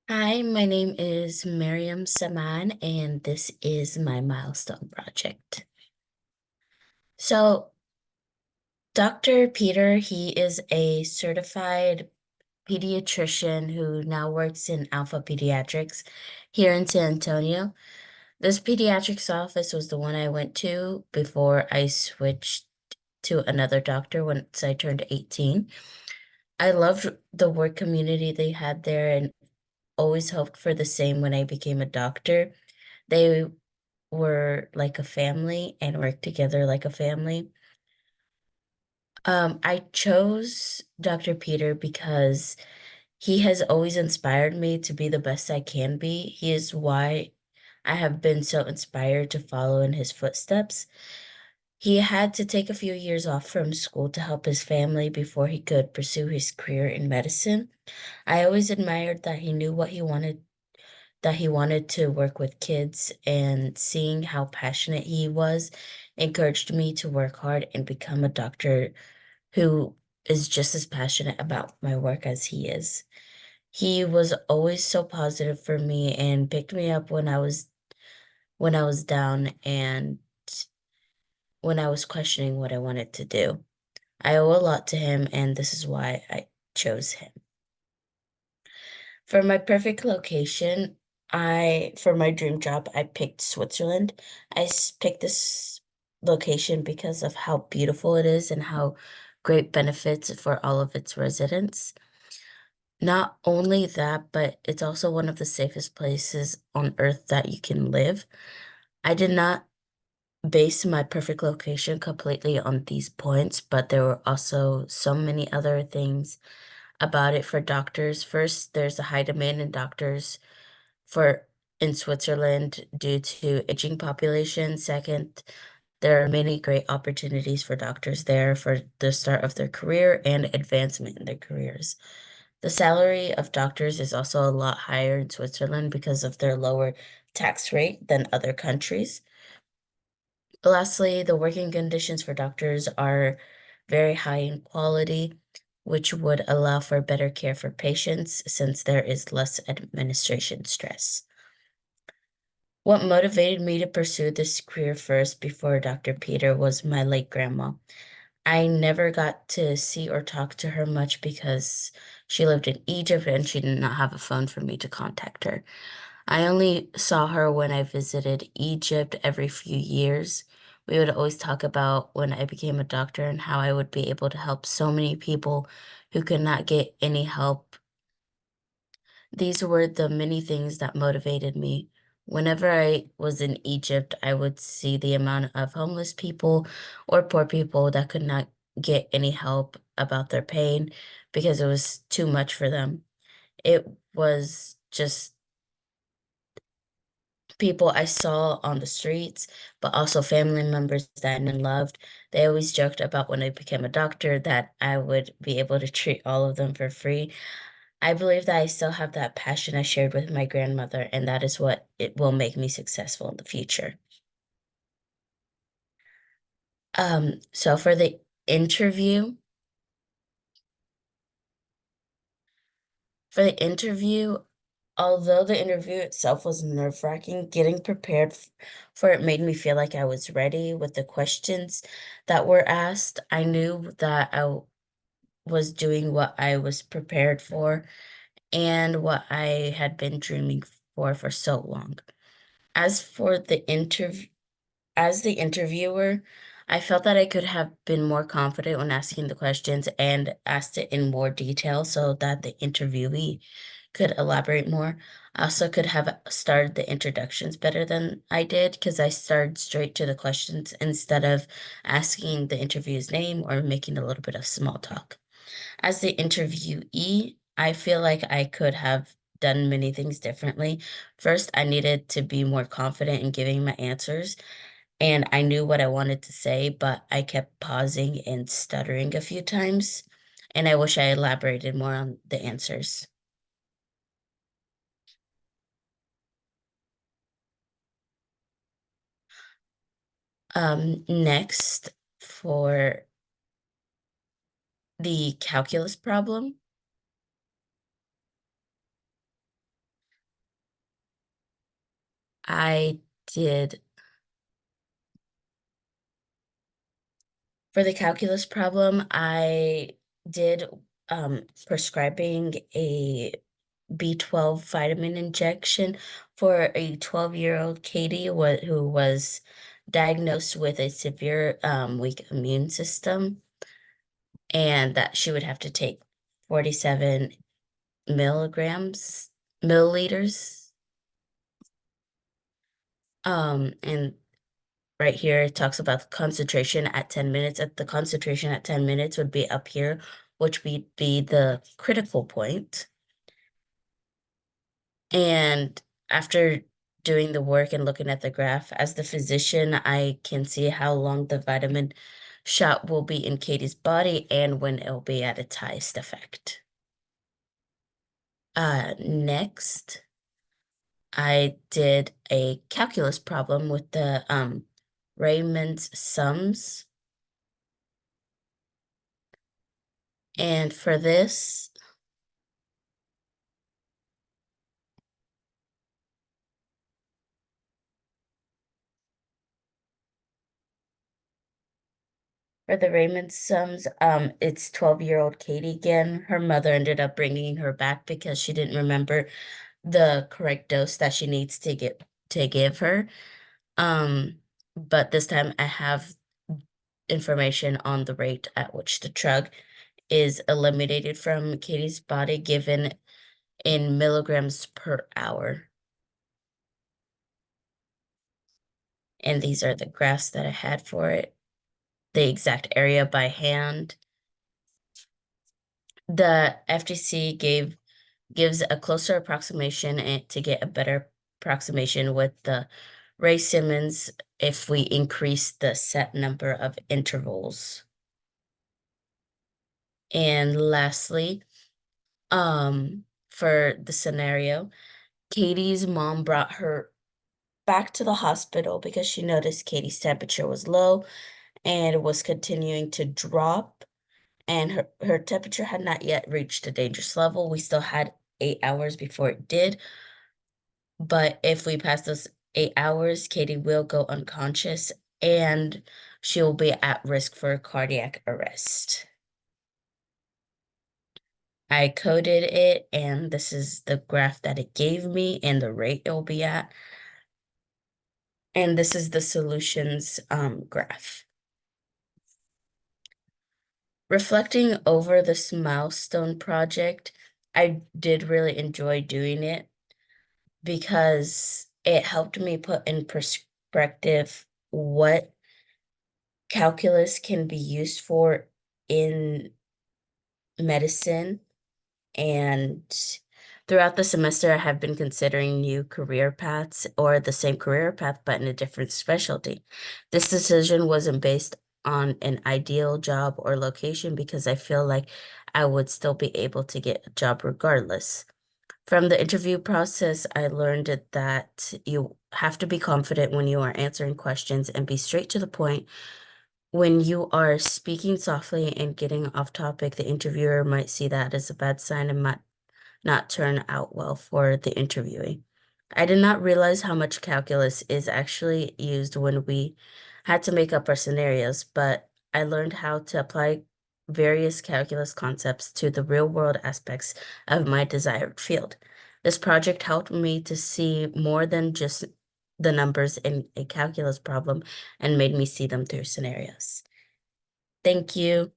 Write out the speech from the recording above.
Hi, my name is Miriam Saman, and this is my Milestone project. So, Dr. Peter, he is a certified pediatrician who now works in Alpha Pediatrics here in San Antonio. This pediatrics office was the one I went to before I switched to another doctor once I turned 18. I loved the work community they had there and always hoped for the same when I became a doctor. They were like a family and worked together like a family. I chose Dr. Peter because he has always inspired me to be the best I can be. He is why I have been so inspired to follow in his footsteps. He had to take a few years off from school to help his family before he could pursue his career in medicine. I always admired that he knew what he wanted, that he wanted to work with kids, and seeing how passionate he was encouraged me to work hard and become a doctor who is just as passionate about my work as he is. He was always so positive for me and picked me up when I was down and when I was questioning what I wanted to do. I owe a lot to him, and this is why I chose him. For my perfect location, for my dream job, I picked Switzerland. Picked this location because of how beautiful it is and how great benefits for all of its residents. Not only that, but it's also one of the safest places on earth that you can live. I did not base my perfect location completely on these points, but there were also so many other things about it for doctors. First, there's a high demand in doctors for in Switzerland due to aging population. Second, there are many great opportunities for doctors there for the start of their career and advancement in their careers. The salary of doctors is also a lot higher in Switzerland because of their lower tax rate than other countries. Lastly, the working conditions for doctors are very high in quality, which would allow for better care for patients since there is less administration stress. What motivated me to pursue this career first before Dr. Peter was my late grandma. I never got to see or talk to her much because she lived in Egypt and she did not have a phone for me to contact her. I only saw her when I visited Egypt every few years. We would always talk about when I became a doctor and how I would be able to help so many people who could not get any help. These were the many things that motivated me. Whenever I was in Egypt, I would see the amount of homeless people or poor people that could not get any help about their pain because it was too much for them. It was just people I saw on the streets, but also family members that I knew and loved. They always joked about when I became a doctor that I would be able to treat all of them for free. I believe that I still have that passion I shared with my grandmother, and that is what it will make me successful in the future. So for the interview, for the interview, although the interview itself was nerve-wracking, getting prepared for it made me feel like I was ready with the questions that were asked. I knew that was doing what I was prepared for and what I had been dreaming for so long. As for the interview, as the interviewer, I felt that I could have been more confident when asking the questions and asked it in more detail so that the interviewee could elaborate more. I also could have started the introductions better than I did because I started straight to the questions instead of asking the interviewee's name or making a little bit of small talk. As the interviewee, I feel like I could have done many things differently. First, I needed to be more confident in giving my answers, and I knew what I wanted to say, but I kept pausing and stuttering a few times, and I wish I elaborated more on the answers. Next, for the calculus problem, I did for the calculus problem, I did prescribing a B12 vitamin injection for a 12-year-old Katie who was diagnosed with a severe weak immune system, and that she would have to take 47 milliliters. And right here it talks about the concentration at 10 minutes. At the concentration at 10 minutes would be up here, which would be the critical point. And after doing the work and looking at the graph, as the physician, I can see how long the vitamin shot will be in Katie's body and when it'll be at its highest effect. Next, I did a calculus problem with the Raymond's sums. And for this, for the Raymond sums, it's 12-year-old Katie again. Her mother ended up bringing her back because she didn't remember the correct dose that she needs to give her. But this time I have information on the rate at which the drug is eliminated from Katie's body given in milligrams per hour. And these are the graphs that I had for it, the exact area by hand. The FTC gives a closer approximation and to get a better approximation with the Ray Simmons if we increase the set number of intervals. And lastly, for the scenario, Katie's mom brought her back to the hospital because she noticed Katie's temperature was low and was continuing to drop, and her temperature had not yet reached a dangerous level. We still had 8 hours before it did, but if we pass those 8 hours, Katie will go unconscious and she will be at risk for cardiac arrest. I coded it, and this is the graph that it gave me and the rate it will be at. And this is the solutions graph. Reflecting over this milestone project, I did really enjoy doing it because it helped me put in perspective what calculus can be used for in medicine. And throughout the semester, I have been considering new career paths or the same career path, but in a different specialty. This decision wasn't based on an ideal job or location because I feel like I would still be able to get a job regardless. From the interview process, I learned that you have to be confident when you are answering questions and be straight to the point. When you are speaking softly and getting off topic, the interviewer might see that as a bad sign and might not turn out well for the interviewing. I did not realize how much calculus is actually used when we had to make up our scenarios, but I learned how to apply various calculus concepts to the real-world aspects of my desired field. This project helped me to see more than just the numbers in a calculus problem and made me see them through scenarios. Thank you.